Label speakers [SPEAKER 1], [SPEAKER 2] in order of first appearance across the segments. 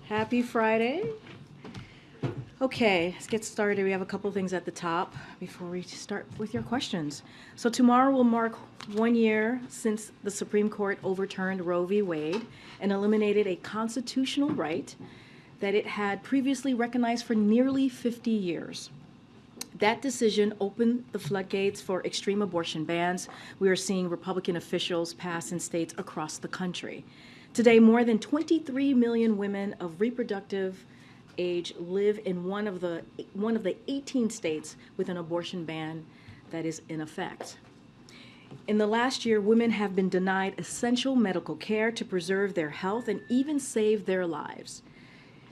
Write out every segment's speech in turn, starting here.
[SPEAKER 1] Happy Friday. Okay, let's get started. We have a couple things at the top before we start with your questions. So tomorrow will mark 1 year since the Supreme Court overturned Roe v. Wade and eliminated a constitutional right that it had previously recognized for nearly 50 years. That decision opened the floodgates for extreme abortion bans we are seeing Republican officials pass in states across the country. Today, more than 23 million women of reproductive age live in one of the 18 states with an abortion ban that is in effect. In the last year, women have been denied essential medical care to preserve their health and even save their lives.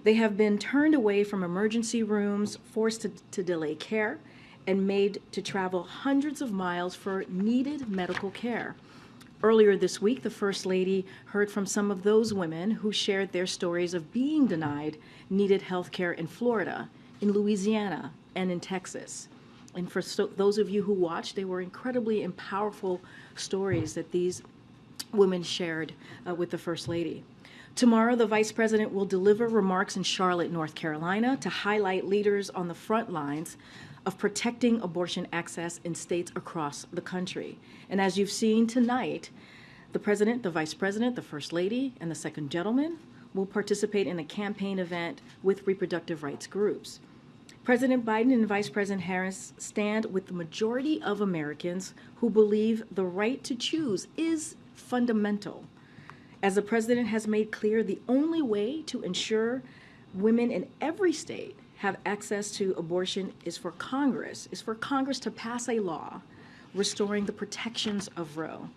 [SPEAKER 1] They have been turned away from emergency rooms, forced to delay care, and made to travel hundreds of miles for needed medical care. Earlier this week, the First Lady heard from some of those women who shared their stories of being denied needed health care in Florida, in Louisiana, and in Texas. And for those of you who watched, they were incredibly and powerful stories that these women shared with the First Lady. Tomorrow, the Vice President will deliver remarks in Charlotte, North Carolina, to highlight leaders on the front lines of protecting abortion access in states across the country. And as you've seen tonight, the President, the Vice President, the First Lady, and the Second Gentleman will participate in a campaign event with reproductive rights groups. President Biden and Vice President Harris stand with the majority of Americans who believe the right to choose is fundamental. As the President has made clear, the only way to ensure women in every state have access to abortion is for Congress to pass a law restoring the protections of Roe.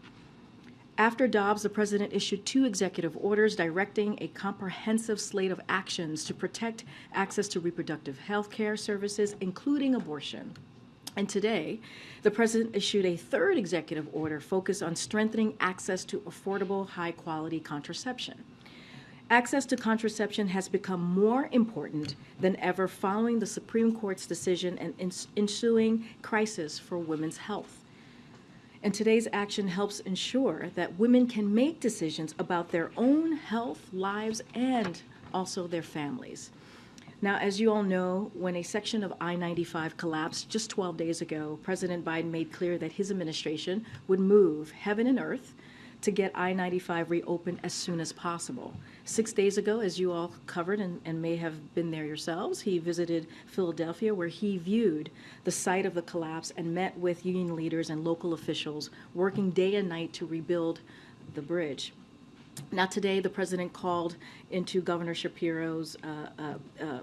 [SPEAKER 1] After Dobbs, the President issued 2 executive orders directing a comprehensive slate of actions to protect access to reproductive health care services, including abortion. And today, the President issued a 3rd executive order focused on strengthening access to affordable, high-quality contraception. Access to contraception has become more important than ever following the Supreme Court's decision and ensuing crisis for women's health. And today's action helps ensure that women can make decisions about their own health, lives, and also their families. Now, as you all know, when a section of I-95 collapsed just 12 days ago, President Biden made clear that his administration would move heaven and earth to get I-95 reopened as soon as possible. 6 days ago, as you all covered and may have been there yourselves, he visited Philadelphia, where he viewed the site of the collapse and met with union leaders and local officials working day and night to rebuild the bridge. Now today, the President called into Governor Shapiro's, Governor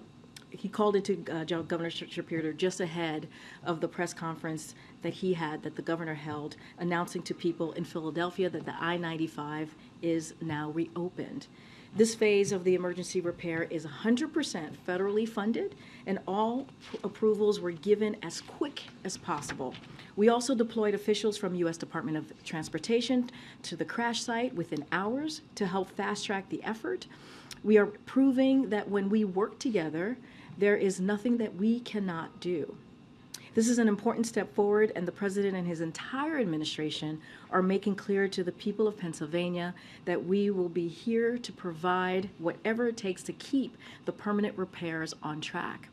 [SPEAKER 1] Shapiro just ahead of the press conference that the governor held, announcing to people in Philadelphia that the I-95 is now reopened. This phase of the emergency repair is 100% federally funded, and all approvals were given as quick as possible. We also deployed officials from U.S. Department of Transportation to the crash site within hours to help fast-track the effort. We are proving that when we work together, there is nothing that we cannot do. This is an important step forward, and the President and his entire administration are making clear to the people of Pennsylvania that we will be here to provide whatever it takes to keep the permanent repairs on track.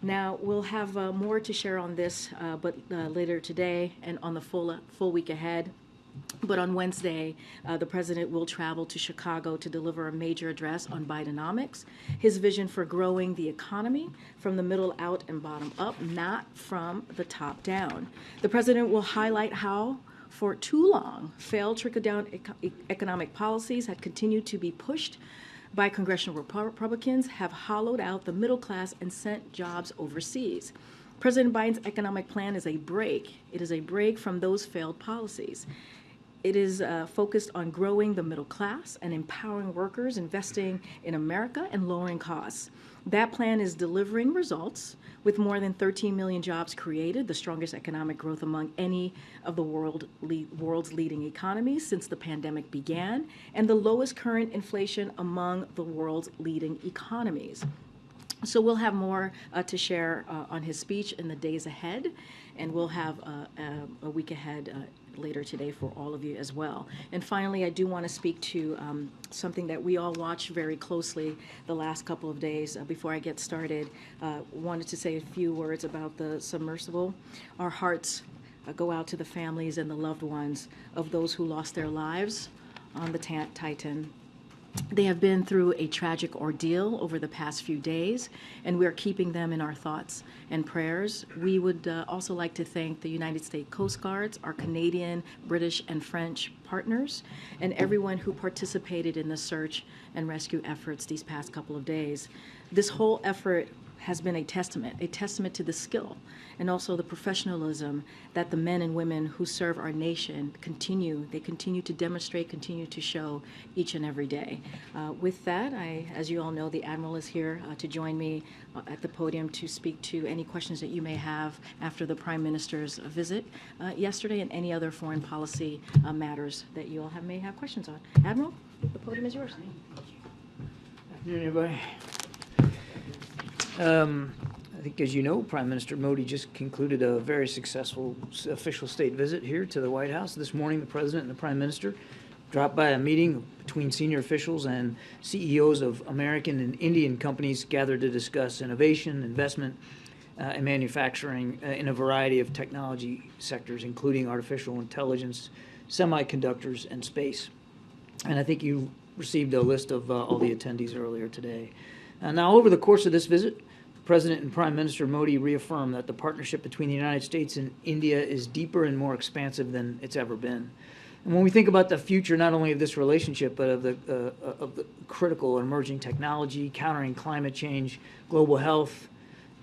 [SPEAKER 1] Now, we'll have more to share on this, but later today and on the full week ahead. But on Wednesday, the President will travel to Chicago to deliver a major address on Bidenomics, his vision for growing the economy from the middle out and bottom up, not from the top down. The President will highlight how, for too long, failed trickle-down economic policies had continued to be pushed by congressional Republicans, have hollowed out the middle class and sent jobs overseas. President Biden's economic plan is a break. It is a break from those failed policies. It is focused on growing the middle class and empowering workers, investing in America, and lowering costs. That plan is delivering results with more than 13 million jobs created, the strongest economic growth among any of the world's leading economies since the pandemic began, and the lowest current inflation among the world's leading economies. So we'll have more to share on his speech in the days ahead, and we'll have a week ahead later today for all of you as well. And finally, I do want to speak to something that we all watched very closely the last couple of days. Before I get started, wanted to say a few words about the submersible. Our hearts go out to the families and the loved ones of those who lost their lives on the Titan. They have been through a tragic ordeal over the past few days, and we are keeping them in our thoughts and prayers. We would also like to thank the United States Coast Guards, our Canadian, British, and French partners, and everyone who participated in the search and rescue efforts these past couple of days. This whole effort has been a testament to the skill and also the professionalism that the men and women who serve our nation continue to demonstrate, continue to show each and every day. With that, as you all know, the Admiral is here to join me at the podium to speak to any questions that you may have after the Prime Minister's visit yesterday and any other foreign policy matters that you all may have questions on. Admiral, the podium is yours.
[SPEAKER 2] Good afternoon, everybody. I think, as you know, Prime Minister Modi just concluded a very successful official state visit here to the White House. This morning, the President and the Prime Minister dropped by a meeting between senior officials and CEOs of American and Indian companies gathered to discuss innovation, investment, and manufacturing in a variety of technology sectors, including artificial intelligence, semiconductors, and space. And I think you received a list of all the attendees earlier today. Now, over the course of this visit, President and Prime Minister Modi reaffirmed that the partnership between the United States and India is deeper and more expansive than it's ever been. And when we think about the future, not only of this relationship, but of the critical emerging technology, countering climate change, global health,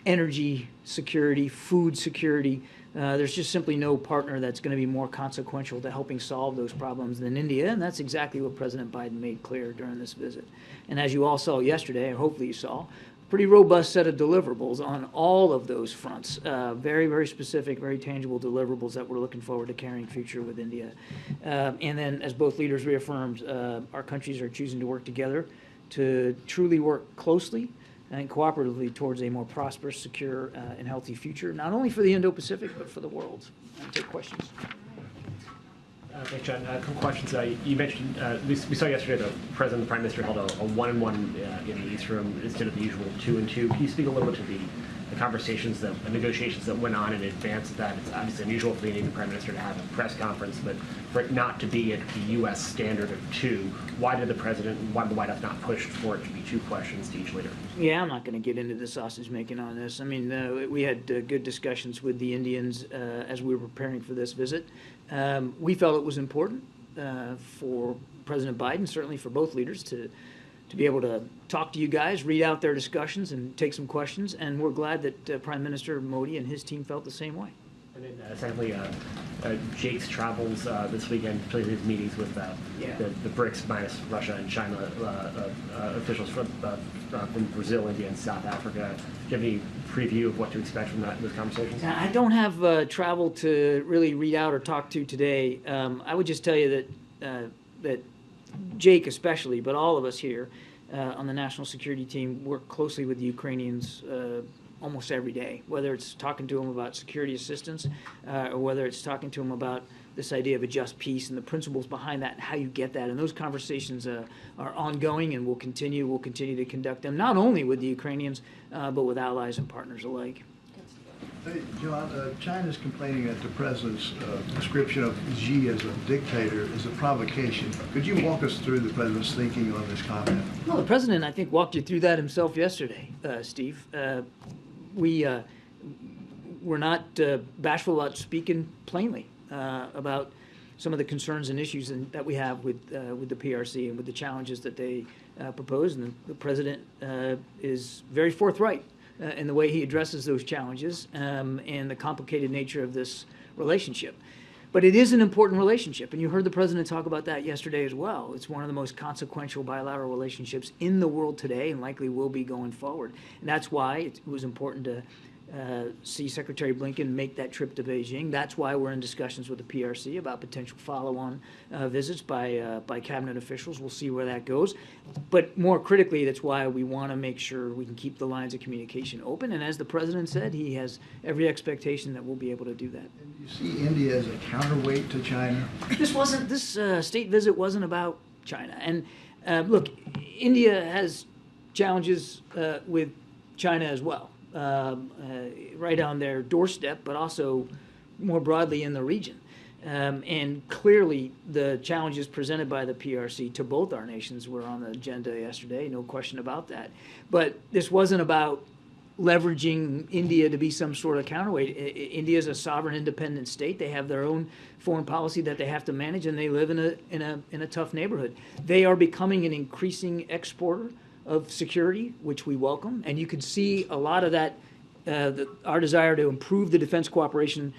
[SPEAKER 2] energy security, food security, there's just simply no partner that's going to be more consequential to helping solve those problems than India, and that's exactly what President Biden made clear during this visit. And as you all saw yesterday, or hopefully you saw, pretty robust set of deliverables on all of those fronts. Very, very specific, very tangible deliverables that we're looking forward to carrying future with India. And then, as both leaders reaffirmed, our countries are choosing to work together to truly work closely and cooperatively towards a more prosperous, secure, and healthy future, not only for the Indo-Pacific, but for the world. I'll take questions.
[SPEAKER 3] Thanks, John. A couple questions. You mentioned, we saw yesterday the President and the Prime Minister held a one-on-one in the East Room instead of the usual two-and-two. Can you speak a little bit to the conversations, the negotiations that went on in advance of that? It's obviously unusual for the Indian Prime Minister to have a press conference, but for it not to be at the U.S. standard of two, why did the White House not push for it to be two questions to each leader?
[SPEAKER 2] Yeah, I'm not going to get into the sausage making on this. I mean, we had good discussions with the Indians as we were preparing for this visit. We felt it was important for President Biden, certainly for both leaders, to be able to talk to you guys, read out their discussions, and take some questions. And we're glad that Prime Minister Modi and his team felt the same way.
[SPEAKER 3] And then, secondly, Jake's travels this weekend, particularly his meetings with the BRICS minus Russia and China officials from Brazil, India, and South Africa. Do you have any preview of what to expect from those conversations?
[SPEAKER 2] I don't have travel to really read out or talk to today. I would just tell you that Jake especially, but all of us here on the national security team work closely with the Ukrainians almost every day, whether it's talking to them about security assistance or whether it's talking to them about this idea of a just peace and the principles behind that and how you get that. And those conversations are ongoing, and we'll continue to conduct them, not only with the Ukrainians, but with allies and partners alike.
[SPEAKER 4] Hey, John, China's complaining that the president's description of Xi as a dictator is a provocation. Could you walk us through the president's thinking on this comment?
[SPEAKER 2] Well, the president, I think, walked you through that himself yesterday, Steve. We're not bashful about speaking plainly about some of the concerns and issues that we have with the PRC and with the challenges that they propose. And the president is very forthright in the way he addresses those challenges and the complicated nature of this relationship. But it is an important relationship, and you heard the president talk about that yesterday as well. It's one of the most consequential bilateral relationships in the world today and likely will be going forward. And that's why it was important to see Secretary Blinken make that trip to Beijing. That's why we're in discussions with the PRC about potential follow-on visits by cabinet officials. We'll see where that goes. But more critically, that's why we want to make sure we can keep the lines of communication open. And as the president said, he has every expectation that we'll be able to do that.
[SPEAKER 4] And you see India as a counterweight to China?
[SPEAKER 2] This state visit wasn't about China. And look, India has challenges with China as well. Right on their doorstep, but also more broadly in the region. And clearly, the challenges presented by the PRC to both our nations were on the agenda yesterday, no question about that. But this wasn't about leveraging India to be some sort of counterweight. India is a sovereign, independent state. They have their own foreign policy that they have to manage, and they live in a tough neighborhood. They are becoming an increasing exporter of security, which we welcome, and you could see a lot of that, our desire to improve the defense cooperation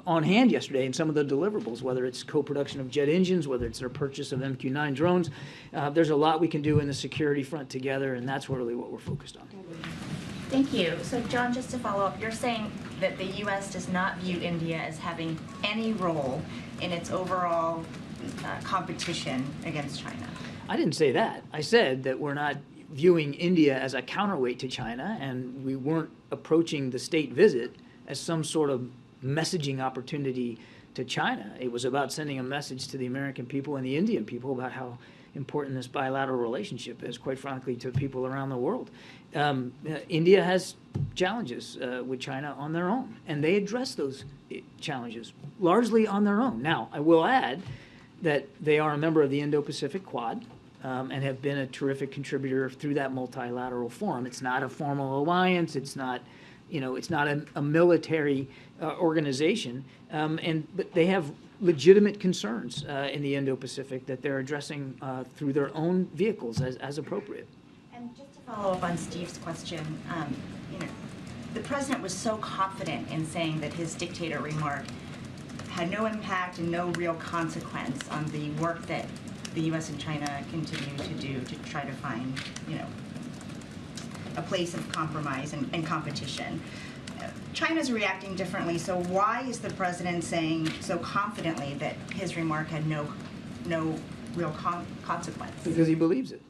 [SPEAKER 2] on hand yesterday in some of the deliverables, whether it's co-production of jet engines, whether it's their purchase of MQ-9 drones. There's a lot we can do in the security front together, and that's really what we're focused on.
[SPEAKER 5] Thank you. So, John, just to follow up, you're saying that the U.S. does not view India as having any role in its overall competition against China.
[SPEAKER 2] I didn't say that. I said that we're not viewing India as a counterweight to China, and we weren't approaching the state visit as some sort of messaging opportunity to China. It was about sending a message to the American people and the Indian people about how important this bilateral relationship is, quite frankly, to people around the world. India has challenges with China on their own, and they address those challenges largely on their own. Now, I will add that they are a member of the Indo-Pacific Quad and have been a terrific contributor through that multilateral forum. It's not a formal alliance. It's not, it's not a military organization, but they have legitimate concerns in the Indo-Pacific that they're addressing through their own vehicles as appropriate.
[SPEAKER 5] And just to follow up on Steve's question, the president was so confident in saying that his dictator remark had no impact and no real consequence on the work that the U.S. and China continue to do to try to find, a place of compromise and competition. China's reacting differently, so why is the president saying so confidently that his remark had no real consequence?
[SPEAKER 2] Because he believes it.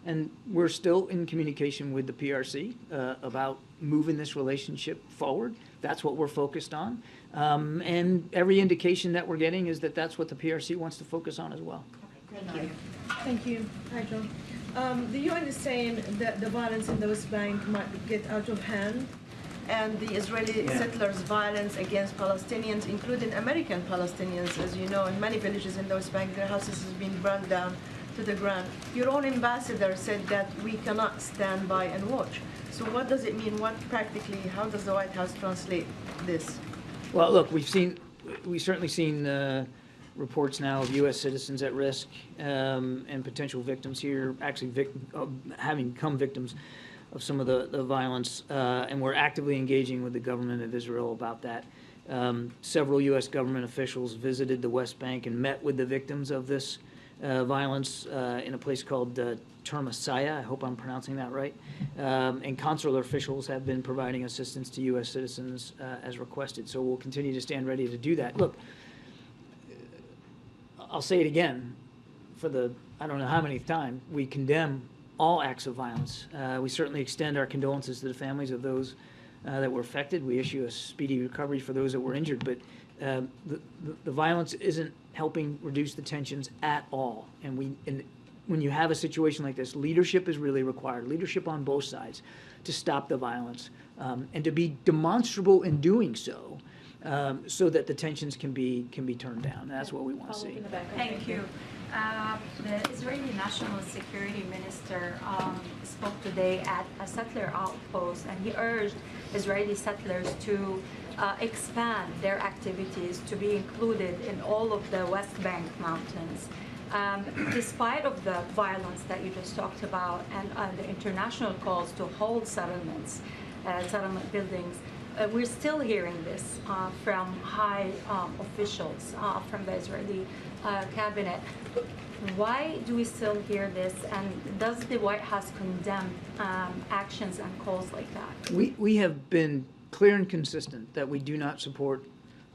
[SPEAKER 2] And we're still in communication with the PRC about moving this relationship forward. That's what we're focused on. And every indication that we're getting is that that's what the PRC wants to focus on as well.
[SPEAKER 5] Okay, thank you.
[SPEAKER 6] Thank you. Hi, John. The UN is saying that the violence in the West Bank might get out of hand, and the Israeli settlers' violence against Palestinians, including American Palestinians, as you know, in many villages in the West Bank, their houses have been burned down to the ground. Your own ambassador said that we cannot stand by and watch. So what does it mean? How does the White House translate this?
[SPEAKER 2] Well, look, we've certainly seen reports now of U.S. citizens at risk and potential victims here, actually having become victims of some of the violence, and we're actively engaging with the government of Israel about that. Several U.S. government officials visited the West Bank and met with the victims of this violence in a place called Termasaya. I hope I'm pronouncing that right. And consular officials have been providing assistance to U.S. citizens as requested. So we'll continue to stand ready to do that. Look, I'll say it again for the I don't know how many time. We condemn all acts of violence. We certainly extend our condolences to the families of those that were affected. We issue a speedy recovery for those that were injured. But the violence isn't helping reduce the tensions at all. And when you have a situation like this, leadership is really required, leadership on both sides to stop the violence and to be demonstrable in doing so, so that the tensions can be turned down. That's what we want to see.
[SPEAKER 7] Thank you. The Israeli National Security Minister spoke today at a settler outpost, and he urged Israeli settlers to expand their activities to be included in all of the West Bank mountains. Despite of the violence that you just talked about and the international calls to hold settlements, settlement buildings, we're still hearing this from high officials from the Israeli cabinet. Why do we still hear this, and does the White House condemn actions and calls like that?
[SPEAKER 2] We have been clear and consistent that we do not support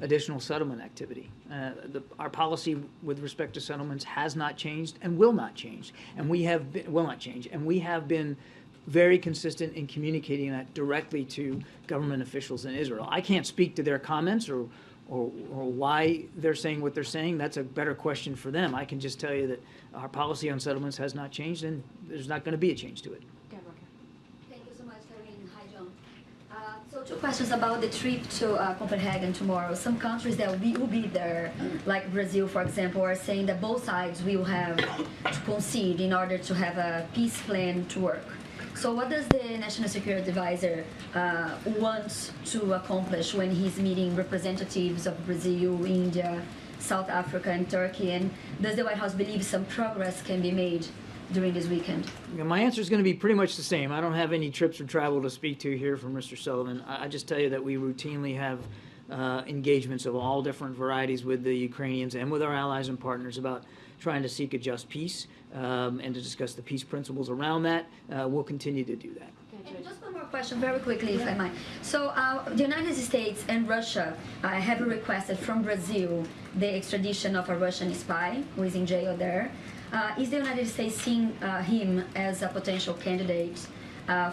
[SPEAKER 2] additional settlement activity. Our policy with respect to settlements has not changed and will not change, and we have been very consistent in communicating that directly to government officials in Israel. I can't speak to their comments or why they're saying what they're saying. That's a better question for them. I can just tell you that our policy on settlements has not changed, and there's not going to be a change to it.
[SPEAKER 8] Thank you so much, Karine. Hi, John. So 2 questions about the trip to Copenhagen tomorrow. Some countries that will be there, like Brazil, for example, are saying that both sides will have to concede in order to have a peace plan to work. So what does the National Security Advisor want to accomplish when he's meeting representatives of Brazil, India, South Africa, and Turkey? And does the White House believe some progress can be made during this weekend?
[SPEAKER 2] Yeah, my answer is going to be pretty much the same. I don't have any trips or travel to speak to here from Mr. Sullivan. I just tell you that we routinely have engagements of all different varieties with the Ukrainians and with our allies and partners about trying to seek a just peace and to discuss the peace principles around that. We'll continue to do that.
[SPEAKER 8] And just one more question, very quickly, if I might. So the United States and Russia have requested from Brazil the extradition of a Russian spy who is in jail there. Is the United States seeing him as a potential candidate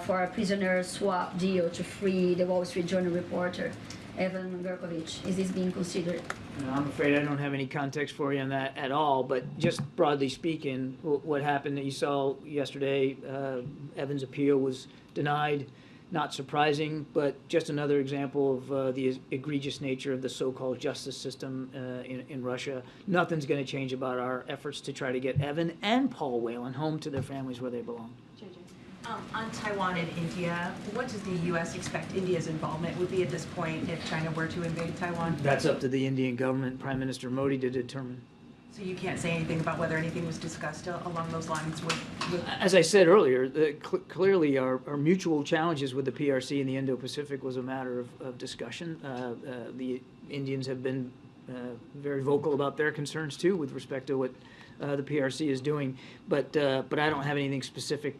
[SPEAKER 8] for a prisoner swap deal to free the Wall Street Journal reporter, Evan Gershkovich? Is this being considered?
[SPEAKER 2] I'm afraid I don't have any context for you on that at all, but just broadly speaking, what happened that you saw yesterday, Evan's appeal was denied. Not surprising, but just another example of the egregious nature of the so-called justice system in Russia. Nothing's going to change about our efforts to try to get Evan and Paul Whelan home to their families where they belong.
[SPEAKER 9] On Taiwan and India, what does the U.S. expect India's involvement would be at this point if China were to invade Taiwan?
[SPEAKER 2] That's up to the Indian government, Prime Minister Modi, to determine.
[SPEAKER 9] So you can't say anything about whether anything was discussed along those lines with...
[SPEAKER 2] As I said earlier, clearly our mutual challenges with the PRC in the Indo-Pacific was a matter of discussion. The Indians have been very vocal about their concerns, too, with respect to what the PRC is doing, but I don't have anything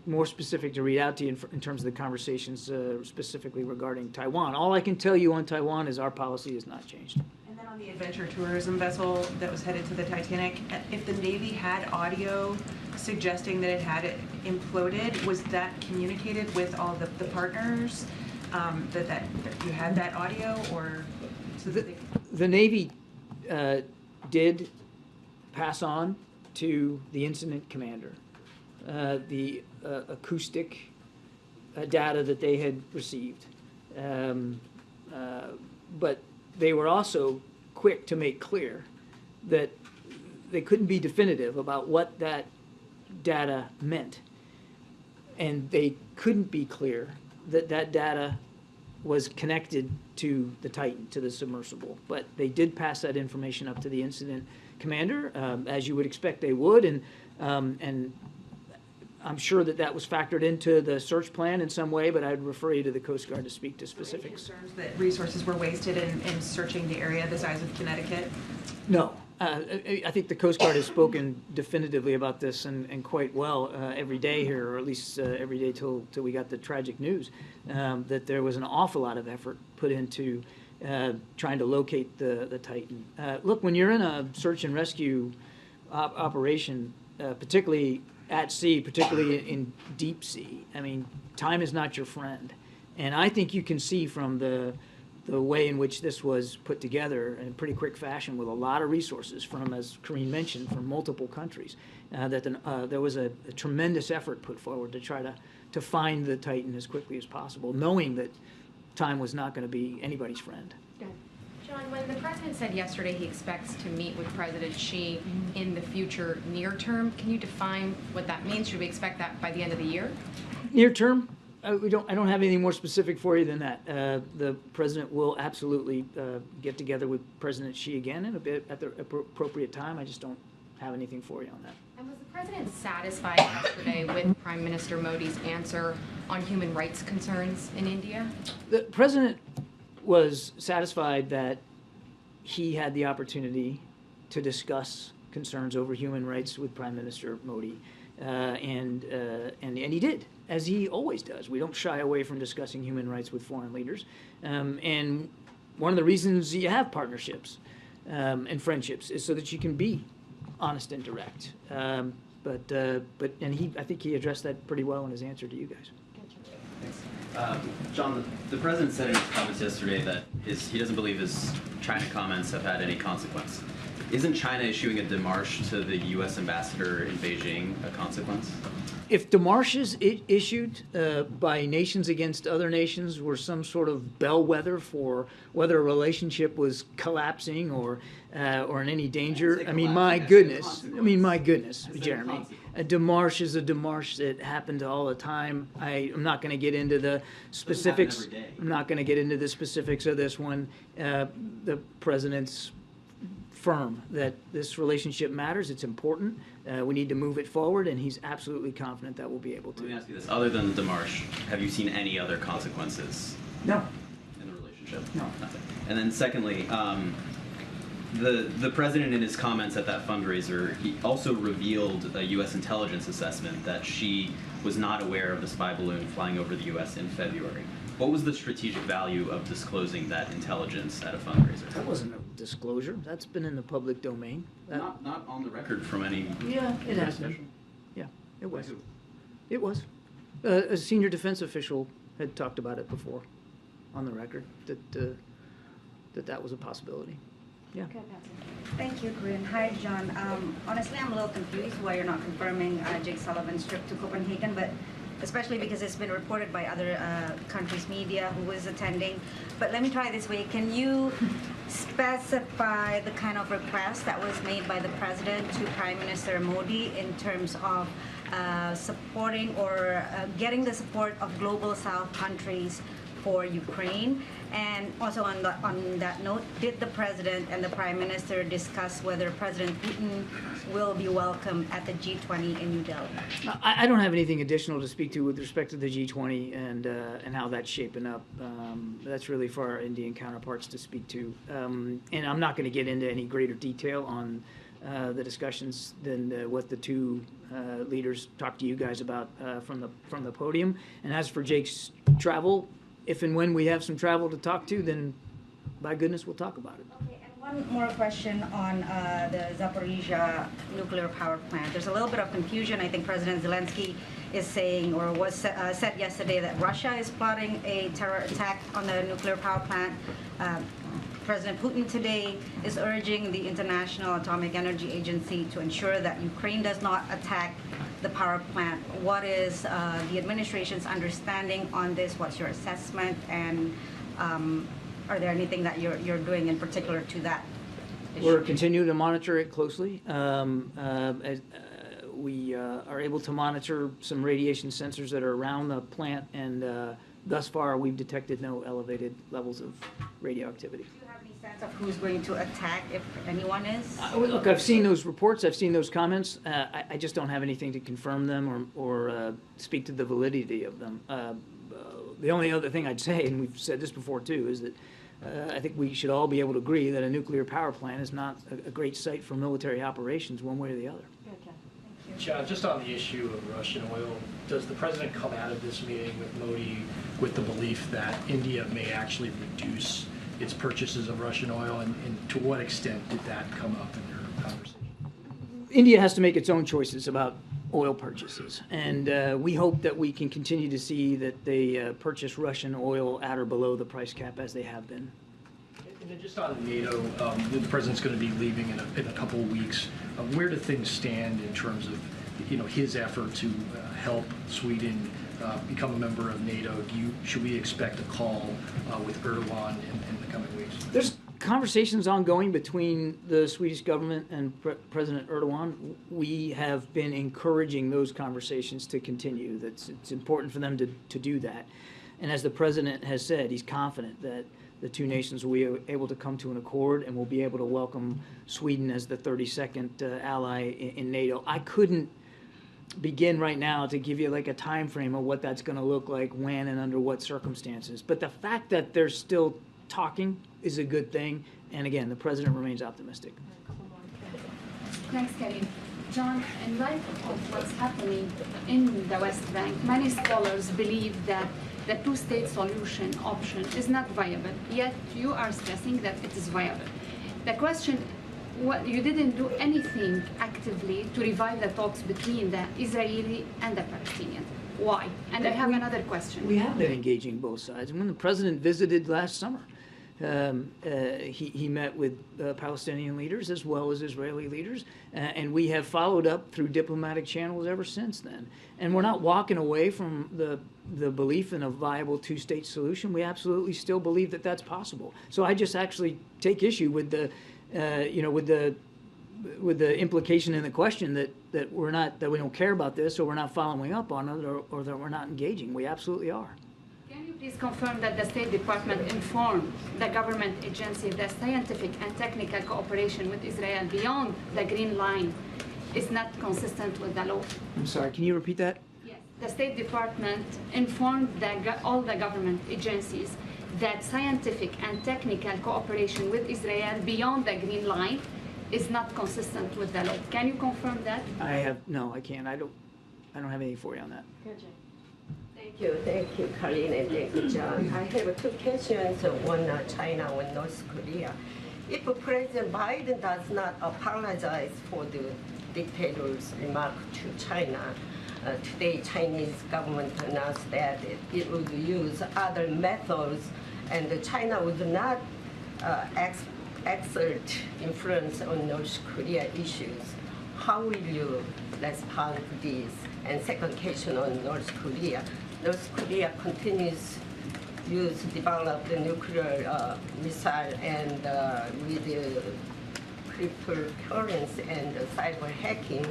[SPEAKER 2] more specific to read out to you in terms of the conversations specifically regarding Taiwan. All I can tell you on Taiwan is our policy has not changed.
[SPEAKER 9] And then on the adventure tourism vessel that was headed to the Titanic, if the Navy had audio suggesting that it had imploded, was that communicated with all the partners, that you had that audio, or... So
[SPEAKER 2] the Navy did pass on to the incident commander the acoustic data that they had received. But they were also quick to make clear that they couldn't be definitive about what that data meant. And they couldn't be clear that that data was connected to the Titan, to the submersible. But they did pass that information up to the incident commander, as you would expect they would, and I'm sure that was factored into the search plan in some way, but I'd refer you to the Coast Guard to speak to specifics.
[SPEAKER 9] Concerns that resources were wasted in searching the area the size of Connecticut?
[SPEAKER 2] No. I think the Coast Guard has spoken definitively about this and quite well every day here, or at least every day till we got the tragic news, that there was an awful lot of effort put into trying to locate the Titan. Look, when you're in a search and rescue operation, particularly at sea, particularly in deep sea, I mean, time is not your friend. And I think you can see from the way in which this was put together in pretty quick fashion with a lot of resources from, as Karine mentioned, from multiple countries, that there was a tremendous effort put forward to try to find the Titan as quickly as possible, knowing that time was not going to be anybody's friend.
[SPEAKER 10] John, when the president said yesterday he expects to meet with President Xi in the future near term, can you define what that means? Should we expect that by the end of the year?
[SPEAKER 2] Near term? I don't have anything more specific for you than that. The president will absolutely get together with President Xi again in a bit at the appropriate time. I just don't have anything for you on that.
[SPEAKER 10] And was the president satisfied yesterday with Prime Minister Modi's answer on human rights concerns in India?
[SPEAKER 2] The president was satisfied that he had the opportunity to discuss concerns over human rights with Prime Minister Modi, and he did. as he always does. We don't shy away from discussing human rights with foreign leaders. And one of the reasons you have partnerships and friendships is so that you can be honest and direct. I think he addressed that pretty well in his answer to you guys.
[SPEAKER 11] Thanks. John, the president said in his comments yesterday that he doesn't believe his China comments have had any consequence. Isn't China issuing a démarche to the U.S. ambassador in Beijing a consequence?
[SPEAKER 2] If démarches issued by nations against other nations were some sort of bellwether for whether a relationship was collapsing or in any danger, my goodness, Jeremy, a démarche is a démarche that happened all the time. I'm not going to get into the specifics. I'm not going to get into the specifics of this one. The president's firm that this relationship matters. It's important. We need to move it forward, and he's absolutely confident that we'll be able to.
[SPEAKER 11] Let me ask you this. Other than the démarche, have you seen any other consequences?
[SPEAKER 2] No.
[SPEAKER 11] In the relationship?
[SPEAKER 2] No.
[SPEAKER 11] Nothing. And then secondly, the president in his comments at that fundraiser, he also revealed a U.S. intelligence assessment that she was not aware of the spy balloon flying over the U.S. in February. What was the strategic value of disclosing that intelligence at a fundraiser?
[SPEAKER 2] That wasn't a disclosure. That's been in the public domain.
[SPEAKER 11] Not on the record from any...
[SPEAKER 2] Yeah, it has been. Yeah, it was. It was. A senior defense official had talked about it before on the record, that was a possibility. Yeah.
[SPEAKER 12] Thank you, Karine. Hi, John. Honestly, I'm a little confused why you're not confirming Jake Sullivan's trip to Copenhagen, but especially because it's been reported by other countries' media who is attending. But let me try this way. Can you specify the kind of request that was made by the president to Prime Minister Modi in terms of supporting or getting the support of Global South countries for Ukraine? And also on that note, did the president and the prime minister discuss whether President Putin will be welcomed at the G20 in New Delhi?
[SPEAKER 2] I don't have anything additional to speak to with respect to the G20 and how that's shaping up. That's really for our Indian counterparts to speak to. And I'm not going to get into any greater detail on the discussions than what the two leaders talked to you guys about from the podium. And as for Jake's travel, if and when we have some travel to talk to, then by goodness, we'll talk about it.
[SPEAKER 12] Okay, and one more question on the Zaporizhia nuclear power plant. There's a little bit of confusion. I think President Zelensky is saying, or was said yesterday, that Russia is plotting a terror attack on the nuclear power plant. President Putin today is urging the International Atomic Energy Agency to ensure that Ukraine does not attack the power plant. What is the administration's understanding on this? What's your assessment? And are there anything that you're doing in particular to that issue?
[SPEAKER 2] We're continuing to monitor it closely. We are able to monitor some radiation sensors that are around the plant, and thus far we've detected no elevated levels of radioactivity.
[SPEAKER 12] Do you have any sense of who's going to attack, if anyone is?
[SPEAKER 2] Look, I've seen those reports, I've seen those comments. I just don't have anything to confirm them or speak to the validity of them. The only other thing I'd say, and we've said this before too, is that I think we should all be able to agree that a nuclear power plant is not a great site for military operations one way or the other.
[SPEAKER 13] John, just on the issue of Russian oil, does the president come out of this meeting with Modi with the belief that India may actually reduce its purchases of Russian oil, and to what extent did that come up in your conversation?
[SPEAKER 2] India has to make its own choices about oil purchases, and we hope that we can continue to see that they purchase Russian oil at or below the price cap as they have been.
[SPEAKER 13] And then just on NATO, the president's going to be leaving in a couple of weeks. Where do things stand in terms of, his effort to help Sweden become a member of NATO? Should we expect a call with Erdogan in the coming weeks? There's
[SPEAKER 2] conversations ongoing between the Swedish government and President Erdogan. We have been encouraging those conversations to continue. It's important for them to do that. And as the president has said, he's confident that the two nations will be able to come to an accord and will be able to welcome Sweden as the 32nd ally in NATO. I couldn't begin right now to give you like a time frame of what that's going to look like, when and under what circumstances. But the fact that they're still talking is a good thing. And again, the president remains optimistic.
[SPEAKER 8] Thanks, Karine.
[SPEAKER 7] John, in light of what's happening in the West Bank, many scholars believe that the two-state solution option is not viable, yet you are stressing that it is viable. The question, you didn't do anything actively to revive the talks between the Israeli and the Palestinian. Why? And I have another question.
[SPEAKER 2] We have been engaging both sides. When the president visited last summer, he met with Palestinian leaders as well as Israeli leaders, and we have followed up through diplomatic channels ever since then. And we're not walking away from the belief in a viable two-state solution. We absolutely still believe that that's possible. So I just actually take issue with the, with the implication in the question that we don't care about this, or we're not following up on it, or that we're not engaging. We absolutely are.
[SPEAKER 7] Can you please confirm that the State Department informed the government agency that scientific and technical cooperation with Israel beyond the Green Line is not consistent with the law?
[SPEAKER 2] I'm sorry, can you repeat that?
[SPEAKER 7] Yes. The State Department informed all the government agencies that scientific and technical cooperation with Israel beyond the Green Line is not consistent with the law. Can you confirm that?
[SPEAKER 2] No, I can't. I don't have anything for you on that.
[SPEAKER 14] Thank you, Karine, and thank you, John. I have two questions, one China, one North Korea. If President Biden does not apologize for the dictator's remark to China, today Chinese government announced that it would use other methods and China would not exert influence on North Korea issues. How will you respond to this? And second question on North Korea. North Korea continues to develop the nuclear missile and with the cryptocurrency and cyber hacking.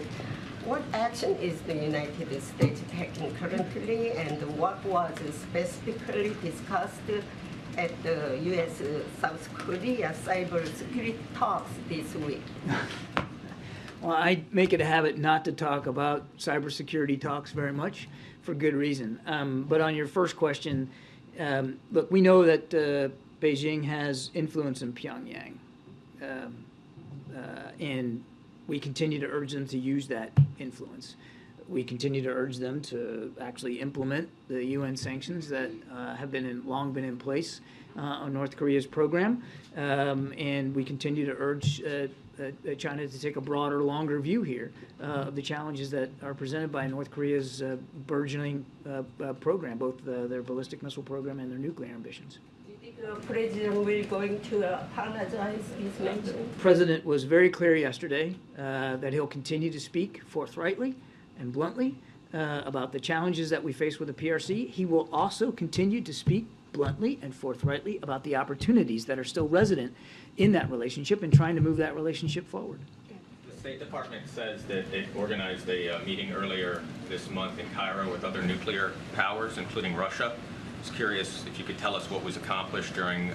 [SPEAKER 14] What action is the United States taking currently, and what was specifically discussed at the U.S.-South Korea cyber security talks this week?
[SPEAKER 2] Well, I make it a habit not to talk about cybersecurity talks very much, for good reason. But on your first question, look, we know that Beijing has influence in Pyongyang, and we continue to urge them to use that influence. We continue to urge them to actually implement the UN sanctions that have long been in place on North Korea's program, and we continue to urge China to take a broader, longer view here of the challenges that are presented by North Korea's burgeoning program, both their ballistic missile program and their nuclear ambitions.
[SPEAKER 14] Do you think the president will going to apologize, as mentioned?
[SPEAKER 2] The president was very clear yesterday that he'll continue to speak forthrightly and bluntly about the challenges that we face with the PRC. He will also continue to speak bluntly and forthrightly about the opportunities that are still resident in that relationship and trying to move that relationship forward.
[SPEAKER 15] The State Department says that it organized a meeting earlier this month in Cairo with other nuclear powers, including Russia. I was curious if you could tell us what was accomplished during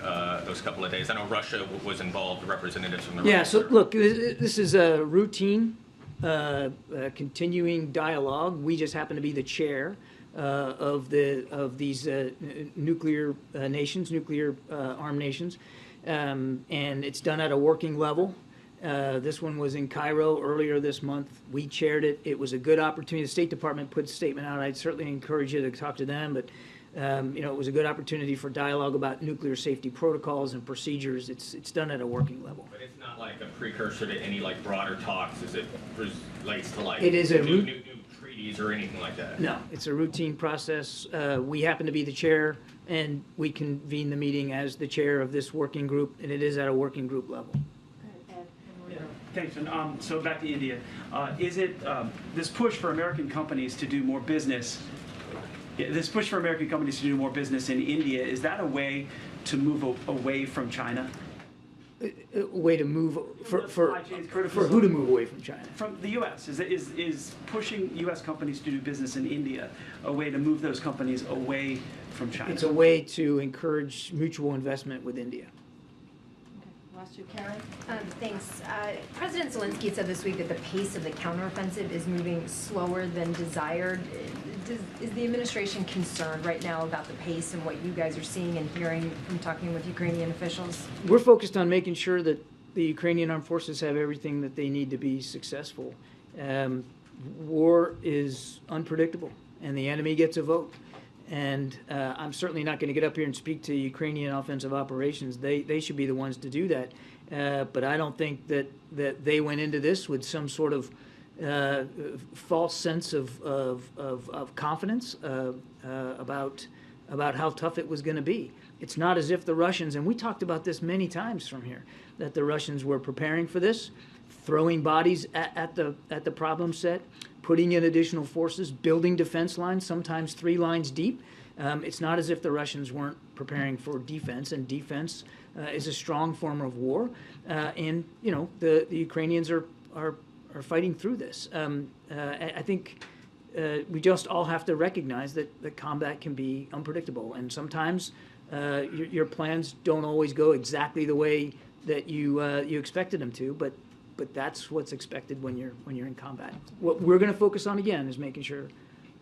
[SPEAKER 15] those couple of days. I know Russia was involved, representatives from the
[SPEAKER 2] Yeah, so look, this is a routine, continuing dialogue. We just happen to be the chair of these nuclear nations, nuclear armed nations, and it's done at a working level. This one was in Cairo earlier this month. We chaired it. It was a good opportunity. The State Department put a statement out. I'd certainly encourage you to talk to them, but it was a good opportunity for dialogue about nuclear safety protocols and procedures. It's done at a working level.
[SPEAKER 15] But it's not like a precursor to any broader talks as it relates to
[SPEAKER 2] it is a
[SPEAKER 15] new treaties or anything like that.
[SPEAKER 2] No, it's a routine process. We happen to be the chair, and we convene the meeting as the chair of this working group, and it is at a working group level.
[SPEAKER 16] Thanks. So back to India. Is it this push for American companies to do more business? This push for American companies to do more business in India, is that a way to move away from China?
[SPEAKER 2] A way to move for who to move away from China?
[SPEAKER 16] From the U.S. Is pushing U.S. companies to do business in India a way to move those companies away from China?
[SPEAKER 2] It's a way to encourage mutual investment with India.
[SPEAKER 1] Last two, Karine.
[SPEAKER 17] Thanks. President Zelensky said this week that the pace of the counteroffensive is moving slower than desired. Is the administration concerned right now about the pace and what you guys are seeing and hearing from talking with Ukrainian officials?
[SPEAKER 2] We're focused on making sure that the Ukrainian armed forces have everything that they need to be successful War is unpredictable, and the enemy gets a vote. And I'm certainly not going to get up here and speak to Ukrainian offensive operations. They should be the ones to do that. But I don't think that they went into this with some sort of false sense of confidence about how tough it was going to be. It's not as if the Russians, and we talked about this many times from here, that the Russians were preparing for this, throwing bodies at the problem set, putting in additional forces, building defense lines, sometimes 3 lines deep. It's not as if the Russians weren't preparing for defense, and defense is a strong form of war. And the Ukrainians are fighting through this. I think we just all have to recognize that the combat can be unpredictable, and sometimes your plans don't always go exactly the way that you expected them to, but that's what's expected when you're in combat. What we're going to focus on again is making sure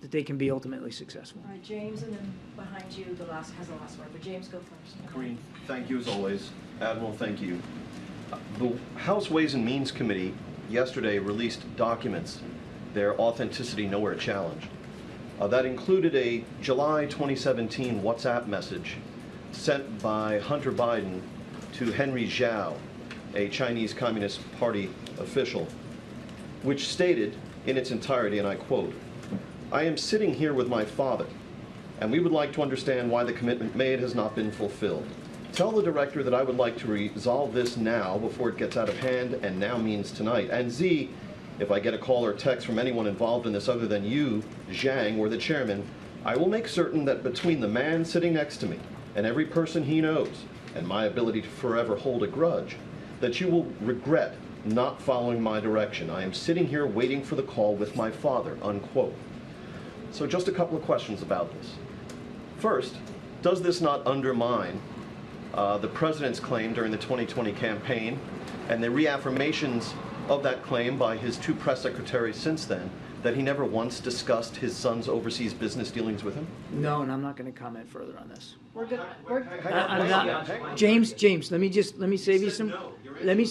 [SPEAKER 2] that they can be ultimately successful.
[SPEAKER 1] All right, James, and then behind you, the last word. But James, go first.
[SPEAKER 18] Karine, thank you as always. Admiral, thank you. The House Ways and Means Committee yesterday released documents, their authenticity nowhere challenged. That included a July 2017 WhatsApp message sent by Hunter Biden to Henry Zhao, a Chinese Communist Party official, which stated in its entirety, and I quote, "I am sitting here with my father, and we would like to understand why the commitment made has not been fulfilled. Tell the director that I would like to resolve this now before it gets out of hand, and now means tonight. And Z, if I get a call or text from anyone involved in this other than you, Zhang, or the chairman, I will make certain that between the man sitting next to me and every person he knows, and my ability to forever hold a grudge, that you will regret not following my direction. I am sitting here waiting for the call with my father," unquote. So just a couple of questions about this. First, does this not undermine the president's claim during the 2020 campaign and the reaffirmations of that claim by his 2 press secretaries since then, that he never once discussed his son's overseas business dealings with him?
[SPEAKER 2] No, and I'm not going to comment further on this.
[SPEAKER 1] We're good.
[SPEAKER 2] I'm not. James, let me save you some. Let me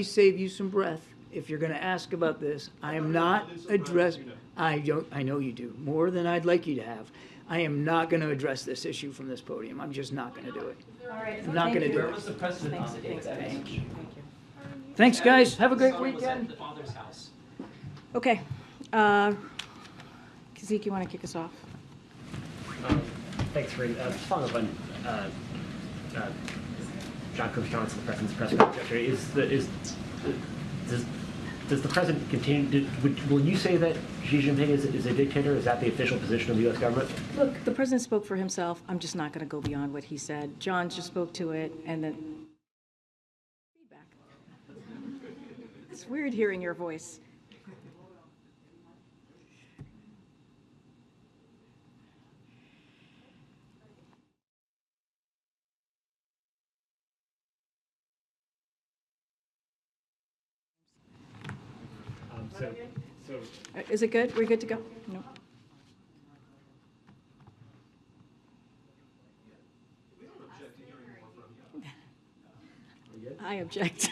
[SPEAKER 2] save you some breath. If you're going to ask about this, I am not addressing. I know you do more than I'd like you to have. I am not going to address this issue from this podium. I'm just not going to do it.
[SPEAKER 1] All right.
[SPEAKER 2] I'm not going to do
[SPEAKER 19] Where
[SPEAKER 2] it.
[SPEAKER 19] was the president on the day of that speech?
[SPEAKER 2] Thanks, guys. Have a great weekend.
[SPEAKER 19] The father's house.
[SPEAKER 1] Okay. Zeke, you want to kick us off?
[SPEAKER 3] Thanks, Karine. Following up on John Kirby Johnson, the president's press conference yesterday, does the president continue? Will you say that Xi Jinping is a dictator? Is that the official position of the U.S. government?
[SPEAKER 1] Look, the president spoke for himself. I'm just not going to go beyond what he said. John just spoke to it, and then feedback. It's weird hearing your voice. Is it good? We're good to go? No. I object.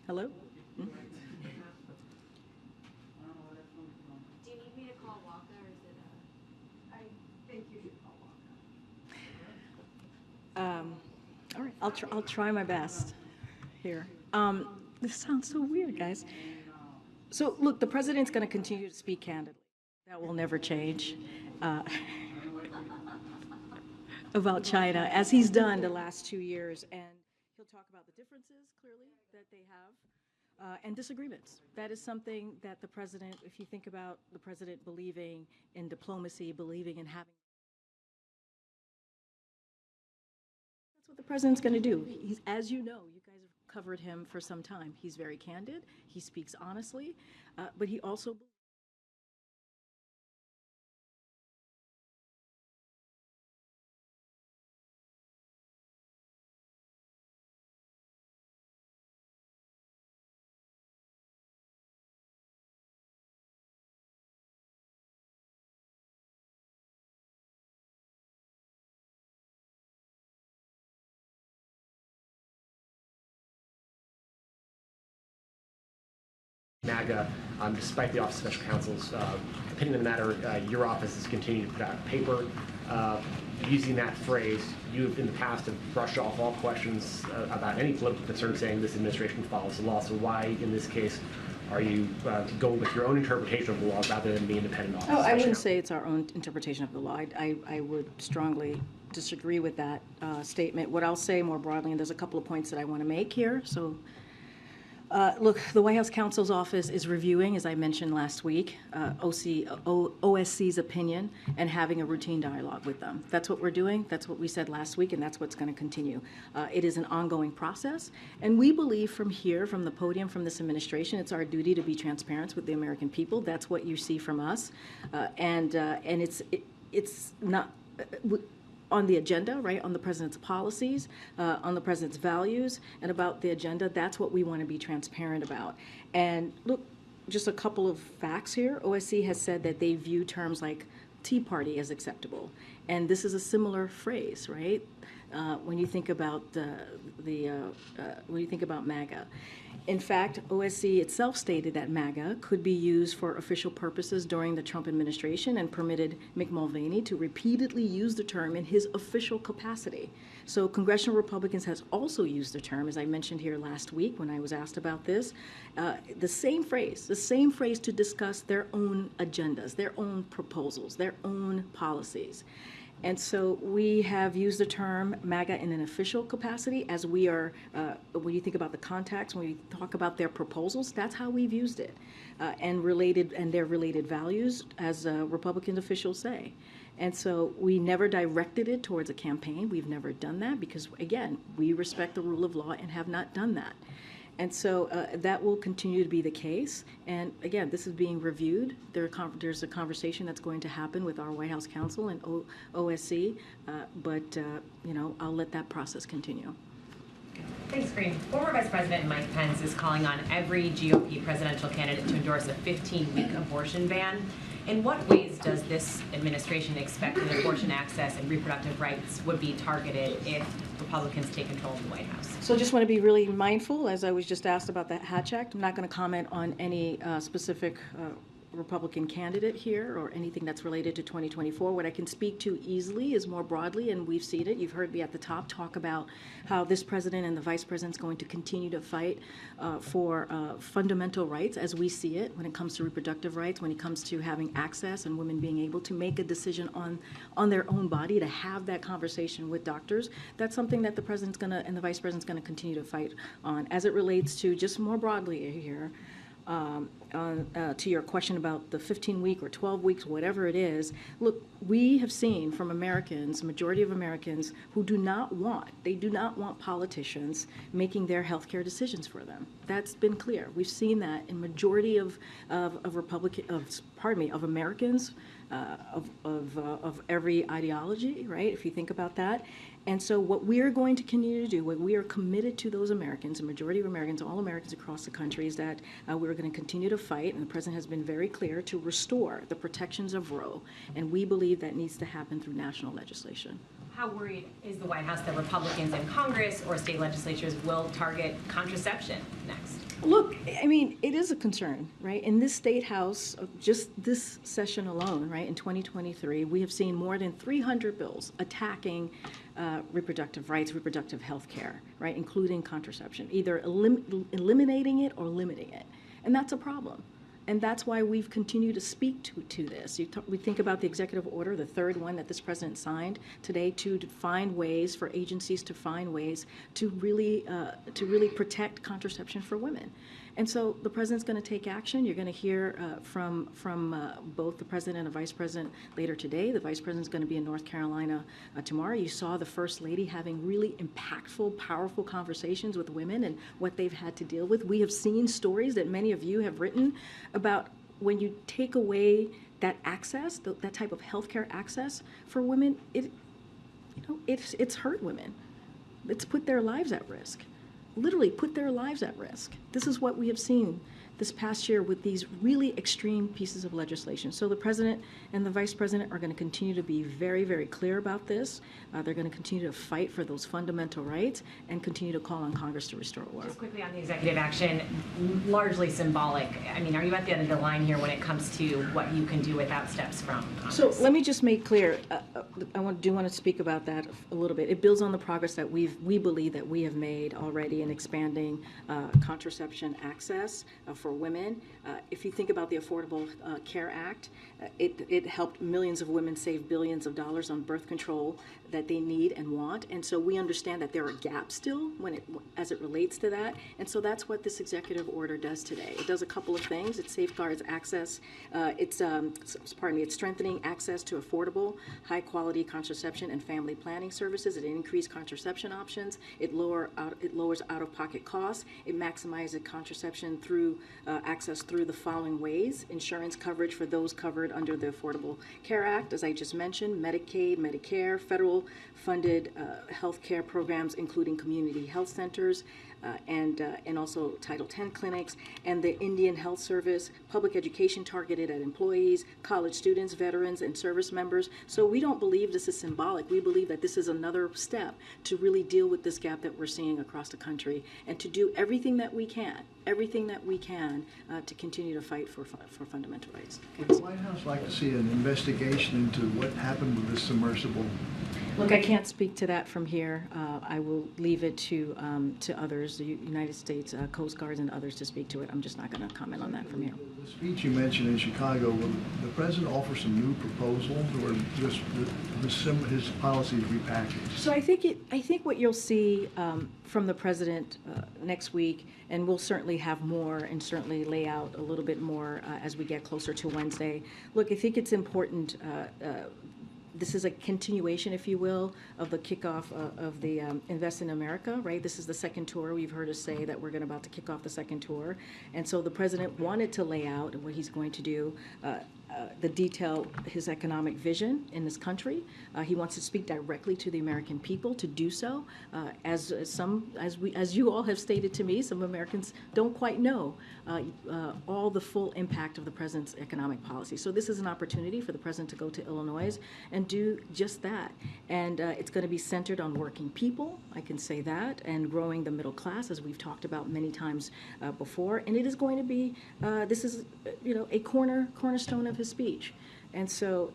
[SPEAKER 1] Hello? Hmm? All right, I'll try my best here. This sounds so weird, guys. So look, the president's going to continue to speak candidly. That will never change about China, as he's done the last 2 years, and he'll talk about the differences clearly that they have and disagreements. That is something that the president, if you think about the president believing in diplomacy, believing in having. That's what the president's going to do. He's, as you know, you guys have covered him for some time. He's very candid. He speaks honestly, but he also
[SPEAKER 3] MAGA, despite the Office of Special Counsel's opinion on the matter, your office has continued to put out a paper using that phrase. You, in the past, have brushed off all questions about any political concern, saying this administration follows the law. So why, in this case, are you going with your own interpretation of the law rather than the independent office?
[SPEAKER 1] Oh, I wouldn't say it's our own interpretation of the law. I would strongly disagree with that statement. What I'll say more broadly, and there's a couple of points that I want to make here. So, look, the White House counsel's office is reviewing, as I mentioned last week, OSC's opinion and having a routine dialogue with them. That's what we're doing. That's what we said last week, and that's what's going to continue. It is an ongoing process, and we believe from here, from the podium, from this administration, it's our duty to be transparent with the American people. That's what you see from us, and it's not on the agenda, right, on the president's policies, on the president's values, and about the agenda. That's what we want to be transparent about. And look, just a couple of facts here. OSC has said that they view terms like Tea Party as acceptable. And this is a similar phrase, right? When you think about when you think about MAGA. In fact, OSC itself stated that MAGA could be used for official purposes during the Trump administration and permitted Mick Mulvaney to repeatedly use the term in his official capacity. So congressional Republicans has also used the term, as I mentioned here last week when I was asked about this, the same phrase to discuss their own agendas, their own proposals, their own policies. And so we have used the term MAGA in an official capacity as we are, when you think about the contacts, when we talk about their proposals, that's how we've used it, and their related values, as Republican officials say. And so we never directed it towards a campaign. We've never done that because, again, we respect the rule of law and have not done that. And so that will continue to be the case. And again, this is being reviewed. There's a conversation that's going to happen with our White House counsel and OSC, but I'll let that process continue.
[SPEAKER 20] Thanks, Karine. Former Vice President Mike Pence is calling on every GOP presidential candidate to endorse a 15-week abortion ban. In what ways does this administration expect that abortion access and reproductive rights would be targeted if Republicans take control of the White House?
[SPEAKER 1] So just want to be really mindful, as I was just asked about the Hatch Act. I'm not going to comment on any specific Republican candidate here or anything that's related to 2024. What I can speak to easily is more broadly, and we've seen it. You've heard me at the top talk about how this president and the vice president is going to continue to fight for fundamental rights as we see it when it comes to reproductive rights, when it comes to having access and women being able to make a decision on their own body, to have that conversation with doctors. That's something that the president's going to and the vice president's going to continue to fight on. As it relates to just more broadly here, to your question about the 15-week or 12 weeks, whatever it is, look, we have seen from Americans, majority of Americans, who do not want politicians making their health care decisions for them. That's been clear. We've seen that in majority of Americans, of every ideology, right? If you think about that. And so what we are going to continue to do, what we are committed to those Americans, a majority of Americans, all Americans across the country, is that we're going to continue to fight, and the president has been very clear, to restore the protections of Roe. And we believe that needs to happen through national legislation.
[SPEAKER 20] How worried is the White House that Republicans in Congress or state legislatures will target contraception next?
[SPEAKER 1] Look, I mean, it is a concern, right? In this state house, just this session alone, right, in 2023, we have seen more than 300 bills attacking reproductive rights, reproductive health care, right, including contraception, either eliminating it or limiting it. And that's a problem. And that's why we've continued to speak to this. We think about the executive order, the third one that this president signed today, to find ways for agencies to find ways to really protect contraception for women. And so the president's going to take action. You're going to hear from both the president and the vice president later today. The vice president's going to be in North Carolina tomorrow. You saw the first lady having really impactful, powerful conversations with women and what they've had to deal with. We have seen stories that many of you have written about when you take away that access, that type of healthcare access for women. It's hurt women. It's put their lives at risk. Literally put their lives at risk. This is what we have seen this past year with these really extreme pieces of legislation. So the president and the vice president are going to continue to be very, very clear about this. They're going to continue to fight for those fundamental rights and continue to call on Congress to restore order.
[SPEAKER 20] Just quickly on the executive action, largely symbolic. I mean, are you at the end of the line here when it comes to what you can do without steps from Congress?
[SPEAKER 1] So let me just make clear, do want to speak about that a little bit. It builds on the progress that we believe that we have made already in expanding contraception access for women. If you think about the Affordable Care Act, it helped millions of women save billions of dollars on birth control that they need and want. And so we understand that there are gaps still as it relates to that. And so that's what this executive order does today. It does a couple of things. It safeguards access. It's strengthening access to affordable, high-quality contraception and family planning services. It increases contraception options. It lowers out-of-pocket costs. It maximizes contraception through access through the following ways: insurance coverage for those covered under the Affordable Care Act, as I just mentioned, Medicaid, Medicare, federal-funded health care programs, including community health centers, and also Title X clinics, and the Indian Health Service, public education targeted at employees, college students, veterans, and service members. So we don't believe this is symbolic. We believe that this is another step to really deal with this gap that we're seeing across the country, and to do everything that we can to continue to fight for fundamental rights.
[SPEAKER 4] Would the White House like to see an investigation into what happened with this submersible?
[SPEAKER 1] Look, I can't speak to that from here. I will leave it to others, the United States Coast Guards and others, to speak to it. I'm just not going to comment on that from here.
[SPEAKER 4] The speech you mentioned in Chicago, will the president offer some new proposals, or just his policies repackaged?
[SPEAKER 1] So I think what you'll see from the president next week, and we'll certainly have more and certainly lay out a little bit more as we get closer to Wednesday. Look, I think it's important. This is a continuation, if you will, of the kickoff of the Invest in America, right? This is the second tour. We've heard us say that we're about to kick off the second tour. And so the president wanted to lay out what he's going to do, the detail, his economic vision in this country. He wants to speak directly to the American people to do so. As you all have stated to me, some Americans don't quite know all the full impact of the president's economic policy. So this is an opportunity for the president to go to Illinois and do just that. And it's going to be centered on working people, I can say that, and growing the middle class, as we've talked about many times before. And it is going to be, this is, a cornerstone of his speech. And so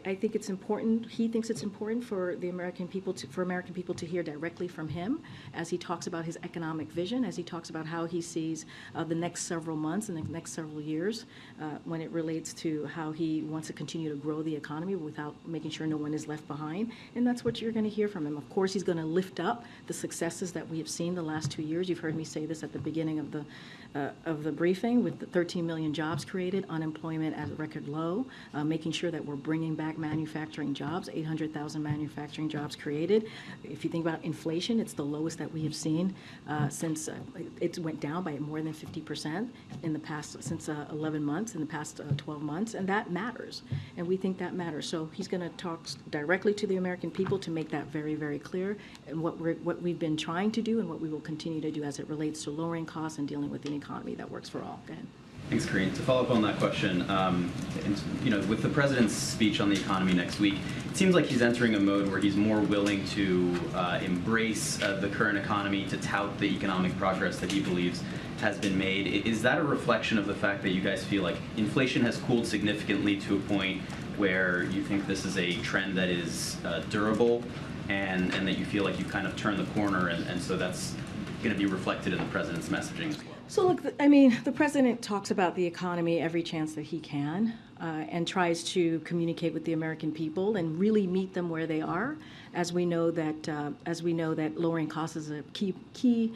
[SPEAKER 1] I think it's important. He thinks it's important for the American people to hear directly from him as he talks about his economic vision, as he talks about how he sees the next several months and the next several years when it relates to how he wants to continue to grow the economy without making sure no one is left behind. And that's what you're going to hear from him. Of course, he's going to lift up the successes that we have seen the last 2 years. You've heard me say this at the beginning of the briefing, with the 13 million jobs created, unemployment at a record low, making sure that we're bringing back manufacturing jobs, 800,000 manufacturing jobs created. If you think about inflation, it's the lowest that we have seen since it went down by more than 50% in the past, since 11 months, in the past 12 months, and that matters. And we think that matters. So he's going to talk directly to the American people to make that very, very clear, and what we've been trying to do and what we will continue to do as it relates to lowering costs and dealing with an economy that works for all. Go ahead.
[SPEAKER 11] Thanks, Karine. To follow up on that question, with the president's speech on the economy next week, it seems like he's entering a mode where he's more willing to embrace the current economy, to tout the economic progress that he believes has been made. Is that a reflection of the fact that you guys feel like inflation has cooled significantly to a point where you think this is a trend that is durable, and that you feel like you've kind of turned the corner, and so that's going to be reflected in the president's messaging as well?
[SPEAKER 1] So look, the president talks about the economy every chance that he can, and tries to communicate with the American people and really meet them where they are, as we know that lowering costs is a key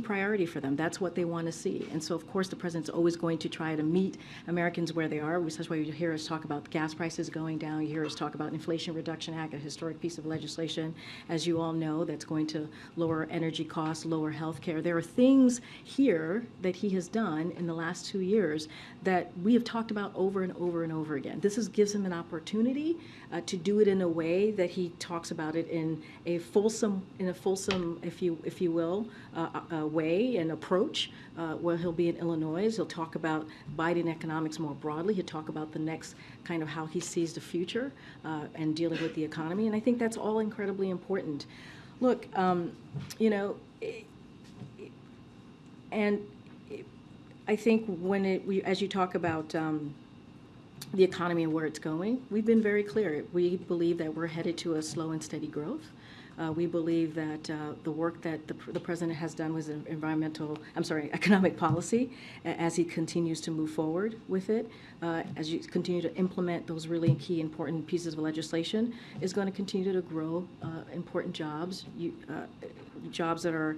[SPEAKER 1] priority for them. That's what they want to see. And so, of course, the president's always going to try to meet Americans where they are. That's why you hear us talk about gas prices going down. You hear us talk about Inflation Reduction Act, a historic piece of legislation, as you all know, that's going to lower energy costs, lower health care. There are things here that he has done in the last 2 years that we have talked about over and over over and over again. This gives him an opportunity to do it in a way that he talks about it in a fulsome, if you will, way and approach. Where he'll be in Illinois, he'll talk about Biden economics more broadly. He'll talk about the next kind of how he sees the future and dealing with the economy. And I think that's all incredibly important. Look, you know, and I think as you talk about the economy and where it's going, we've been very clear. We believe that we're headed to a slow and steady growth. We believe that the work that the president has done with economic policy, as he continues to move forward with it, as you continue to implement those really key important pieces of legislation, is going to continue to grow important jobs, jobs that are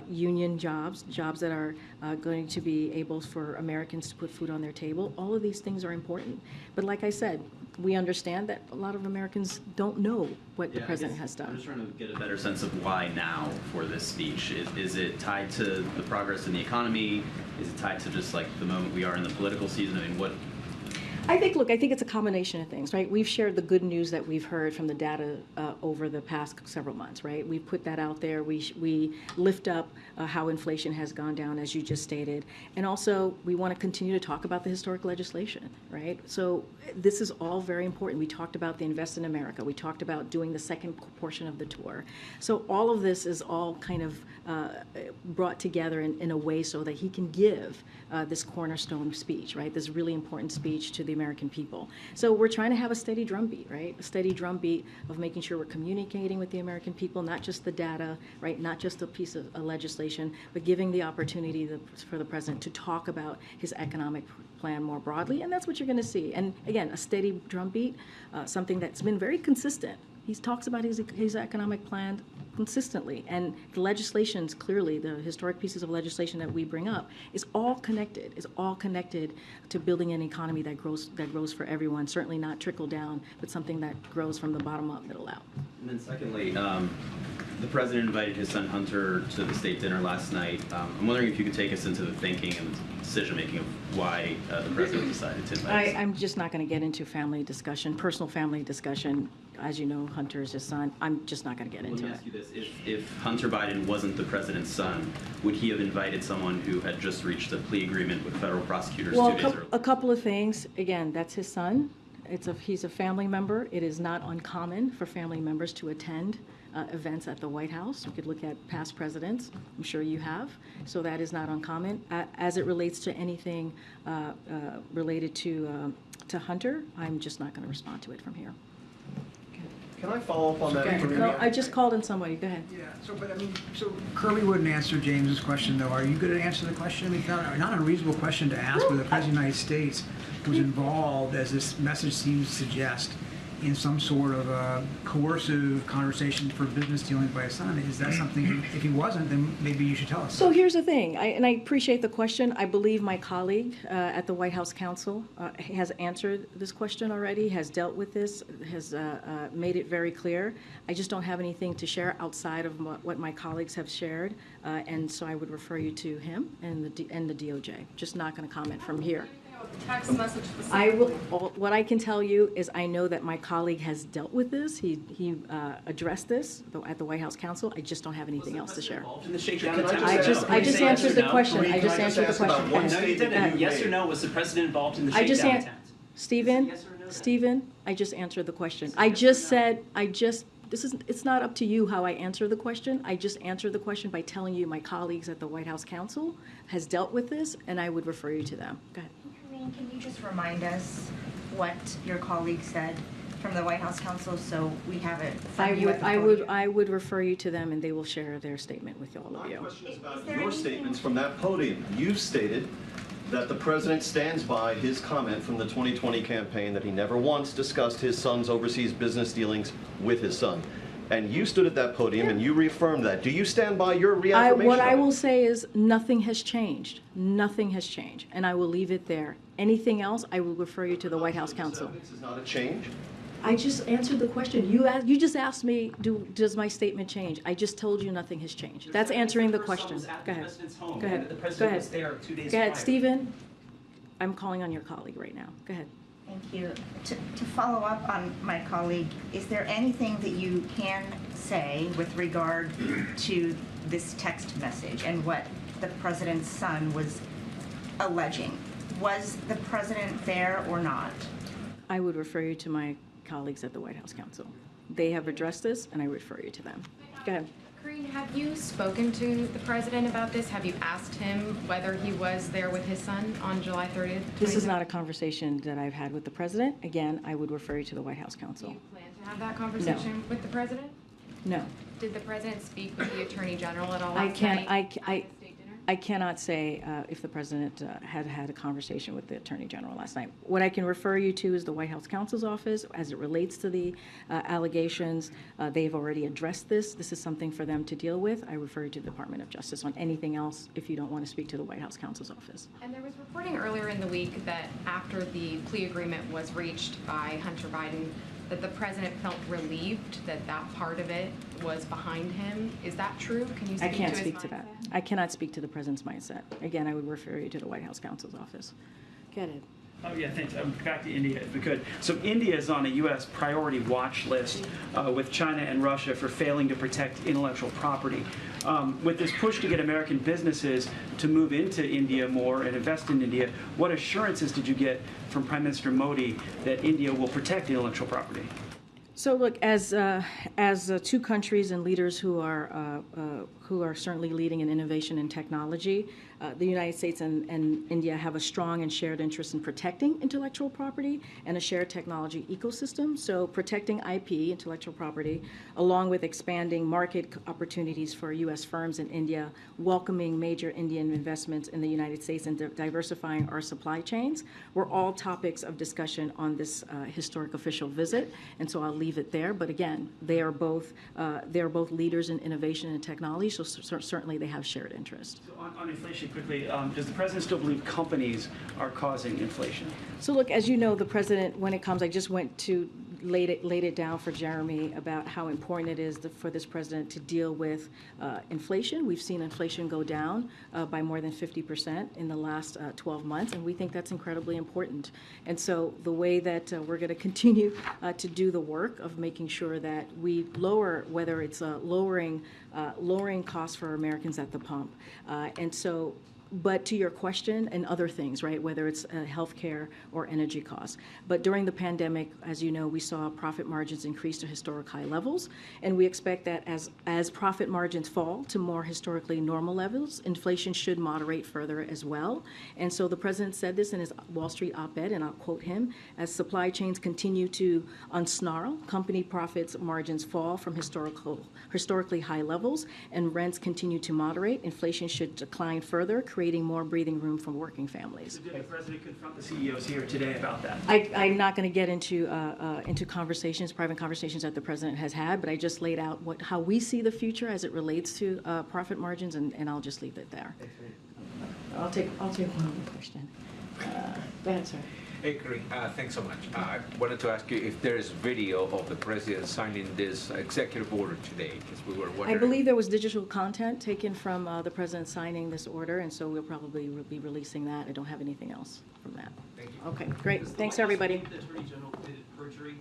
[SPEAKER 1] union jobs, jobs that are going to be able for Americans to put food on their table. All of these things are important. But like I said, we understand that a lot of Americans don't know what the president has done.
[SPEAKER 11] I'm just trying to get a better sense of why now for this speech. Is it tied to the progress in the economy? Is it tied to just like the moment we are in the political season? I mean, what?
[SPEAKER 1] I think it's a combination of things, right? We've shared the good news that we've heard from the data over the past several months, right? We've put that out there. We lift up how inflation has gone down, as you just stated. And also, we want to continue to talk about the historic legislation, right? So this is all very important. We talked about the Invest in America. We talked about doing the second portion of the tour. So all of this is all kind of brought together in a way so that he can give this cornerstone speech, right? This really important speech to the American people. So we're trying to have a steady drumbeat, right? A steady drumbeat of making sure we're communicating with the American people, not just the data, right? Not just a piece of legislation, but giving the opportunity for the president to talk about his economic plan more broadly, and that's what you're going to see. And again, a steady drumbeat, something that's been very consistent. He talks about his economic plan consistently, and the legislations, clearly, the historic pieces of legislation that we bring up, is all connected. Is all connected to building an economy that grows for everyone. Certainly not trickle down, but something that grows from the bottom up, middle out.
[SPEAKER 11] And then secondly, the president invited his son Hunter to the state dinner last night. I'm wondering if you could take us into the thinking and decision making of why the president decided to invite his son.
[SPEAKER 1] I'm just not going to get into family discussion, personal family discussion. As you know, Hunter is his son. I'm just not going to get into it.
[SPEAKER 11] Let me ask you this. If Hunter Biden wasn't the president's son, would he have invited someone who had just reached a plea agreement with federal prosecutors 2 days earlier?
[SPEAKER 1] A couple of things. Again, that's his son. He's a family member. It is not uncommon for family members to attend events at the White House. You could look at past presidents. I'm sure you have. So that is not uncommon. As it relates to anything related to Hunter, I'm just not going to respond to it from here.
[SPEAKER 18] Can I follow up on that?
[SPEAKER 1] No, I just called in somebody. Go ahead.
[SPEAKER 21] Yeah. So Kirby wouldn't answer James's question, though. Are you going to answer the question? I mean, not an unreasonable question to ask, whether the President of the United States was involved, as this message seems to suggest, in some sort of coercive conversation for business dealings by his son. Is that something, if he wasn't, then maybe you should tell us?
[SPEAKER 1] So here's the thing, and I appreciate the question. I believe my colleague at the White House Counsel has answered this question already, has dealt with this, has made it very clear. I just don't have anything to share outside of what my colleagues have shared, and so I would refer you to him and the DOJ. Just not going to comment from here.
[SPEAKER 10] Text message.
[SPEAKER 1] What I can tell you is I know that my colleague has dealt with this. He addressed this at the White House Counsel. I just don't have anything else to share.
[SPEAKER 19] In the shakedown attempt?
[SPEAKER 1] I just answered the question. I just answered the question.
[SPEAKER 19] No, you didn't. Yes or no? Was the president involved in the shakedown attempt?
[SPEAKER 1] Stephen, I just answered the question. It's not up to you how I answer the question. I just answered the question by telling you my colleagues at the White House Counsel has dealt with this, and I would refer you to them. Go ahead.
[SPEAKER 5] Karine, can you just remind us what your colleague said from the White House Counsel so we have it?
[SPEAKER 1] I would refer you to them, and they will share their statement with all of you.
[SPEAKER 18] My question is about your statements from that podium. You've stated that the president stands by his comment from the 2020 campaign that he never once discussed his son's overseas business dealings with his son. And you stood at that podium and you reaffirmed that. Do you stand by your reaffirmation?
[SPEAKER 1] What I will say is nothing has changed. Nothing has changed. And I will leave it there. Anything else, I will refer you to the White House Counsel.
[SPEAKER 18] This is not a change?
[SPEAKER 1] I just answered the question. You just asked me, does my statement change? I just told you nothing has changed. That's answering the question. Go ahead.
[SPEAKER 19] Go ahead. The president was there 2 days prior.
[SPEAKER 1] Go ahead, Stephen. I'm calling on your colleague right now. Go ahead.
[SPEAKER 5] Thank you. To follow up on my colleague, is there anything that you can say with regard to this text message and what the president's son was alleging? Was the president there or not?
[SPEAKER 1] I would refer you to my colleagues at the White House Counsel. They have addressed this, and I refer you to them. Go ahead.
[SPEAKER 10] Karine, have you spoken to the president about this? Have you asked him whether he was there with his son on July 30th?
[SPEAKER 1] This is not a conversation that I've had with the president. Again, I would refer you to the White House Counsel.
[SPEAKER 10] Do you plan to have that conversation with the president?
[SPEAKER 1] No.
[SPEAKER 10] Did the president speak with the attorney general at all
[SPEAKER 1] I
[SPEAKER 10] last
[SPEAKER 1] can't.
[SPEAKER 10] night?
[SPEAKER 1] I cannot say if the president had had a conversation with the attorney general last night. What I can refer you to is the White House counsel's office as it relates to the allegations. They've already addressed this. This is something for them to deal with. I refer you to the Department of Justice on anything else if you don't want to speak to the White House counsel's office.
[SPEAKER 10] And there was reporting earlier in the week that after the plea agreement was reached by Hunter Biden, that the president felt relieved that that part of it was behind him. Is that true? Can you speak
[SPEAKER 1] I can't
[SPEAKER 10] to his
[SPEAKER 1] speak to that.
[SPEAKER 10] mindset?
[SPEAKER 1] I cannot speak to the president's mindset. Again, I would refer you to the White House counsel's office. Get it.
[SPEAKER 16] Oh, yeah, thanks. Back to India, if we could. So India is on a U.S. priority watch list with China and Russia for failing to protect intellectual property. With this push to get American businesses to move into India more and invest in India, what assurances did you get from Prime Minister Modi that India will protect intellectual property?
[SPEAKER 1] So look, as two countries and leaders who are certainly leading in innovation and technology, the United States and India have a strong and shared interest in protecting intellectual property and a shared technology ecosystem. So protecting IP, intellectual property, along with expanding market opportunities for U.S. firms in India, welcoming major Indian investments in the United States, and diversifying our supply chains were all topics of discussion on this historic official visit. And so I'll leave it there. But again, they are both leaders in innovation and technology, so certainly they have shared interest.
[SPEAKER 16] So on inflation, quickly, does the president still believe companies are causing inflation?
[SPEAKER 1] So look, as you know, the president, when it comes, I just went to laid it down for Jeremy about how important it is for this president to deal with inflation. We've seen inflation go down by more than 50% in the last 12 months, and we think that's incredibly important. And so the way that we're going to continue to do the work of making sure that we lower, whether it's lowering costs for Americans at the pump, and so. But to your question and other things, right, whether it's healthcare or energy costs. But during the pandemic, as you know, we saw profit margins increase to historic high levels. And we expect that as profit margins fall to more historically normal levels, inflation should moderate further as well. And so the president said this in his Wall Street op-ed, and I'll quote him, as supply chains continue to unsnarl, company profits margins fall from historically high levels, and rents continue to moderate, inflation should decline further, creating more breathing room for working families.
[SPEAKER 16] So did the president confront the CEOs here today about that?
[SPEAKER 1] I'm not going to get into conversations, private conversations that the president has had, but I just laid out how we see the future as it relates to profit margins, and I'll just leave it there. I'll take one more question. Go ahead, sir.
[SPEAKER 6] Hey, Karine, thanks so much. I wanted to ask you if there is video of the president signing this executive order today, because we were wondering.
[SPEAKER 1] I believe there was digital content taken from the president signing this order, and so we'll probably be releasing that. I don't have anything else from that.
[SPEAKER 6] Thank you.
[SPEAKER 1] Okay, great. Thanks, everybody.
[SPEAKER 19] The Attorney General committed perjury